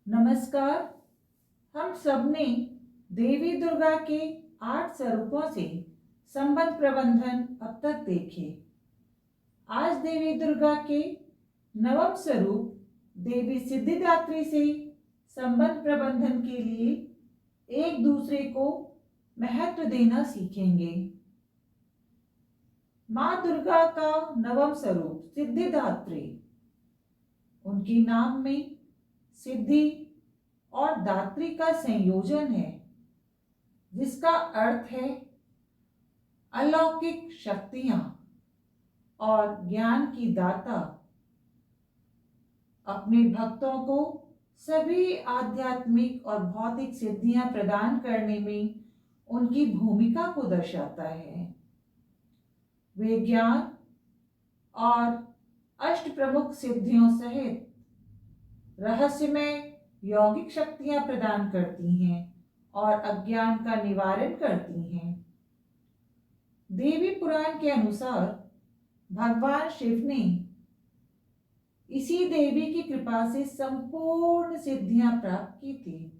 नमस्कार। हम सबने देवी दुर्गा के 8 स्वरूपों से संबंध प्रबंधन अब तक देखे। आज देवी दुर्गा के नवम स्वरूप देवी सिद्धिदात्री से संबंध प्रबंधन के लिए एक दूसरे को महत्व देना सीखेंगे। माँ दुर्गा का नवम स्वरूप सिद्धिदात्री। उनकी नाम में सिद्धि और दात्री का संयोजन है, जिसका अर्थ है अलौकिक शक्तियां और ज्ञान की दाता। अपने भक्तों को सभी आध्यात्मिक और भौतिक सिद्धियां प्रदान करने में उनकी भूमिका को दर्शाता है। वे ज्ञान और अष्ट प्रमुख सिद्धियों सहित रहस्यमय यौगिक शक्तियां प्रदान करती हैं और अज्ञान का निवारण करती हैं। देवी पुराण के अनुसार भगवान शिव ने इसी देवी की कृपा से संपूर्ण सिद्धियां प्राप्त की थी।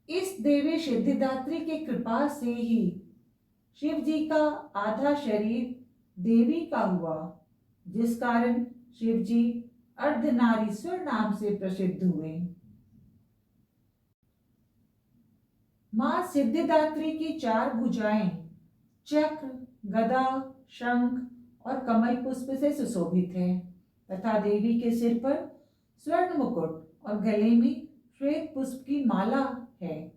इस देवी सिद्धिदात्री की कृपा से ही शिव जी का आधा शरीर देवी का हुआ, जिस कारण शिव जी अर्धनारीश्वर नाम से प्रसिद्ध हुए। मां सिद्धिदात्री की 4 भुजाएं चक्र, गदा, शंख और कमल पुष्प से सुशोभित है तथा देवी के सिर पर स्वर्ण मुकुट और गले में श्वेत पुष्प की माला है,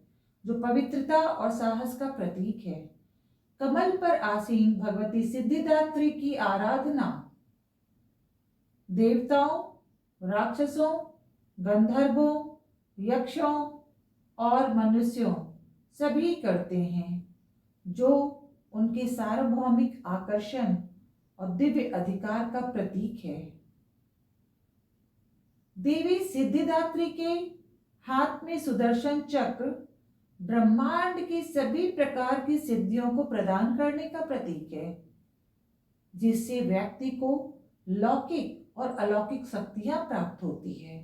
जो पवित्रता और साहस का प्रतीक है। कमल पर आसीन भगवती सिद्धिदात्री की आराधना देवताओं, राक्षसों, गंधर्वों, यक्षों और मनुष्यों सभी करते हैं, जो उनके सार्वभौमिक आकर्षण और दिव्य अधिकार का प्रतीक है। देवी सिद्धिदात्री के हाथ में सुदर्शन चक्र ब्रह्मांड की सभी प्रकार की सिद्धियों को प्रदान करने का प्रतीक है, जिससे व्यक्ति को लौकिक और अलौकिक शक्तियां प्राप्त होती है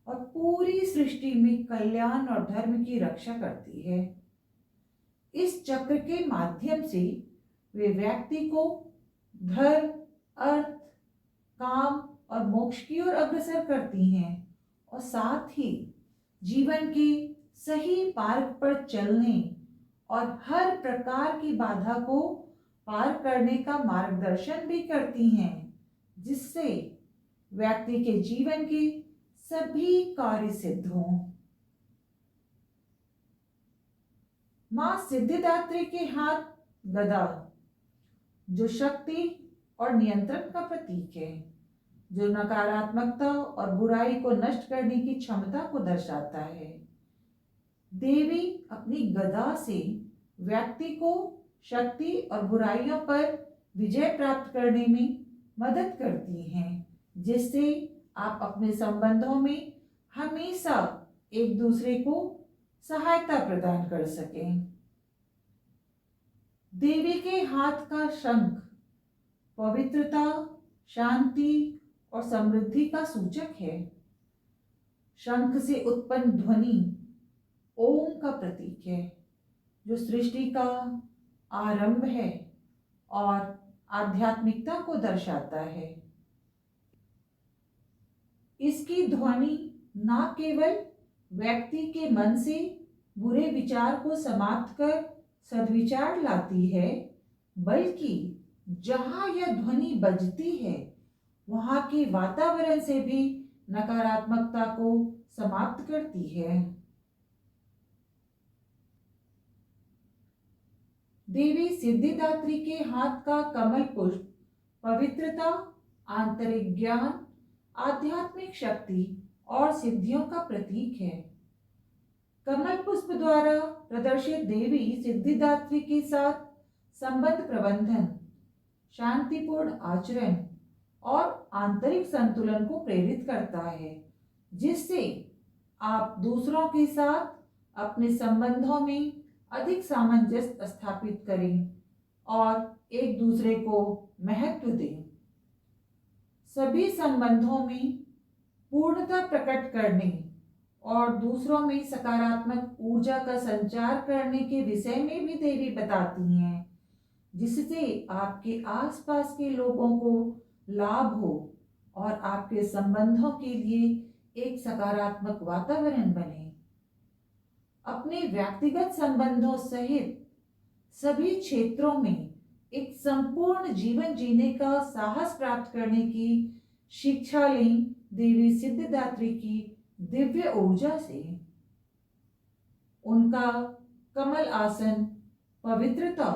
और पूरी सृष्टि में कल्याण और धर्म की रक्षा करती है। इस चक्र के माध्यम से वे व्यक्ति को धर्म, अर्थ, काम और मोक्ष की ओर अग्रसर करती हैं और साथ ही जीवन के सही मार्ग पर चलने और हर प्रकार की बाधा को पार करने का मार्गदर्शन भी करती हैं, जिससे व्यक्ति के जीवन के सभी कार्य सिद्ध हों। मां सिद्धिदात्री के हाथ गदा, जो शक्ति और नियंत्रण का प्रतीक है, जो नकारात्मकता और बुराई को नष्ट करने की क्षमता को दर्शाता है। देवी अपनी गदा से व्यक्ति को शक्ति और बुराइयों पर विजय प्राप्त करने में मदद करती हैं, जिससे आप अपने संबंधों में हमेशा एक दूसरे को सहायता प्रदान कर सकें। देवी के हाथ का शंख पवित्रता, शांति और समृद्धि का सूचक है। शंख से उत्पन्न ध्वनि ओम का प्रतीक है, जो सृष्टि का आरंभ है और आध्यात्मिकता को दर्शाता है। इसकी ध्वनि न केवल व्यक्ति के मन से बुरे विचार को समाप्त कर सद्विचार लाती है, बल्कि जहां यह ध्वनि बजती है वहां के वातावरण से भी नकारात्मकता को समाप्त करती है। देवी सिद्धिदात्री के हाथ का कमल पुष्प पवित्रता, आंतरिक ज्ञान, आध्यात्मिक शक्ति और सिद्धियों का प्रतीक है। कमल पुष्प द्वारा प्रदर्शित देवी सिद्धिदात्री के साथ संबंध प्रबंधन, शांतिपूर्ण आचरण और आंतरिक संतुलन को प्रेरित करता है, जिससे आप दूसरों के साथ अपने संबंधों में अधिक सामंजस्य स्थापित करें और एक दूसरे को महत्व दें। सभी संबंधों में पूर्णता प्रकट करने और दूसरों में सकारात्मक ऊर्जा का संचार करने के विषय में भी देवी बताती हैं, जिससे आपके आसपास के लोगों को लाभ हो और आपके संबंधों के लिए एक सकारात्मक वातावरण बने। अपने व्यक्तिगत संबंधों सहित सभी क्षेत्रों में एक संपूर्ण जीवन जीने का साहस प्राप्त करने की शिक्षा लें देवी सिद्धिदात्री की दिव्य ऊर्जा से। उनका कमल आसन पवित्रता,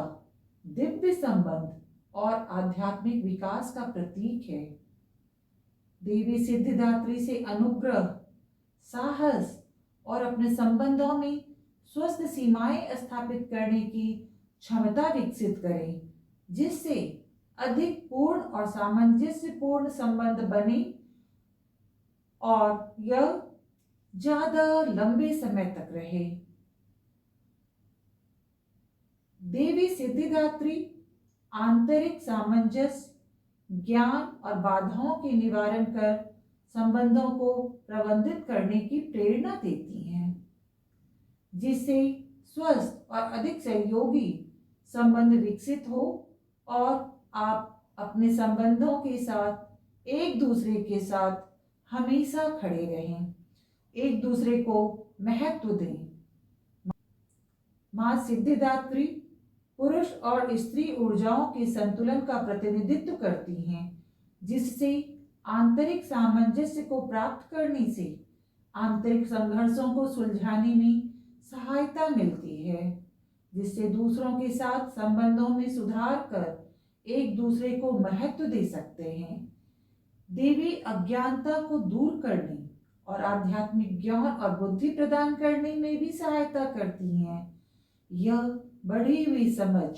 दिव्य संबंध और आध्यात्मिक विकास का प्रतीक है। देवी सिद्धिदात्री से अनुग्रह, साहस और अपने संबंधों में स्वस्थ सीमाएं स्थापित करने की क्षमता विकसित करें, जिससे अधिक पूर्ण और सामंजस्यपूर्ण संबंध बने और यह ज्यादा लंबे समय तक रहे। देवी सिद्धिदात्री आंतरिक सामंजस्य, ज्ञान और बाधाओं के निवारण कर संबंधों को प्रबंधित करने की प्रेरणा देती हैं, जिससे स्वस्थ और अधिक सहयोगी संबंध विकसित हो और आप अपने संबंधों के साथ एक दूसरे के साथ हमेशा खड़े रहें, एक दूसरे को महत्व दें। मां सिद्धिदात्री पुरुष और स्त्री ऊर्जाओं के संतुलन का प्रतिनिधित्व करती हैं, जिससे आंतरिक सामंजस्य को प्राप्त करने से आंतरिक संघर्षों को सुलझाने में सहायता मिलती है, जिससे दूसरों के साथ संबंधों में सुधार कर एक दूसरे को महत्व दे सकते हैं। देवी अज्ञानता को दूर करने और आध्यात्मिक ज्ञान और बुद्धि प्रदान करने में भी सहायता करती हैं। यह बढ़ी हुई समझ,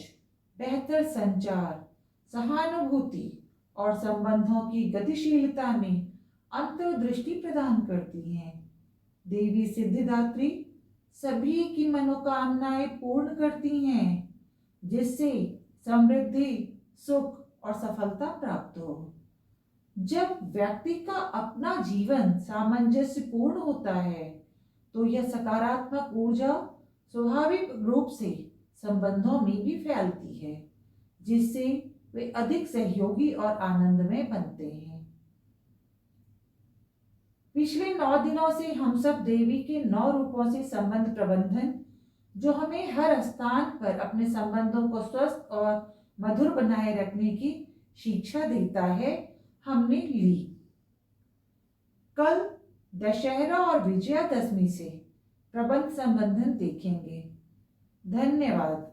बेहतर संचार, सहानुभूति और संबंधों की गतिशीलता में अंतर्दृष्टि प्रदान करती हैं। देवी सिद्धिदात्री सभी की मनोकामनाएं पूर्ण करती हैं, जिससे समृद्धि, सुख और सफलता प्राप्त हो। जब व्यक्ति का अपना जीवन सामंजस्यपूर्ण होता है, तो यह सकारात्मक ऊर्जा स्वाभाविक रूप से संबंधों में भी फैलती है, जिससे वे अधिक सहयोगी और आनंदमय बनते हैं। पिछले 9 दिनों से हम सब देवी के 9 रूपों से संबंध प्रबंधन, जो हमें हर स्थान पर अपने संबंधों को स्वस्थ और मधुर बनाए रखने की शिक्षा देता है, हमने ली। कल दशहरा और विजयादशमी से प्रबंध संबंधन देखेंगे। धन्यवाद।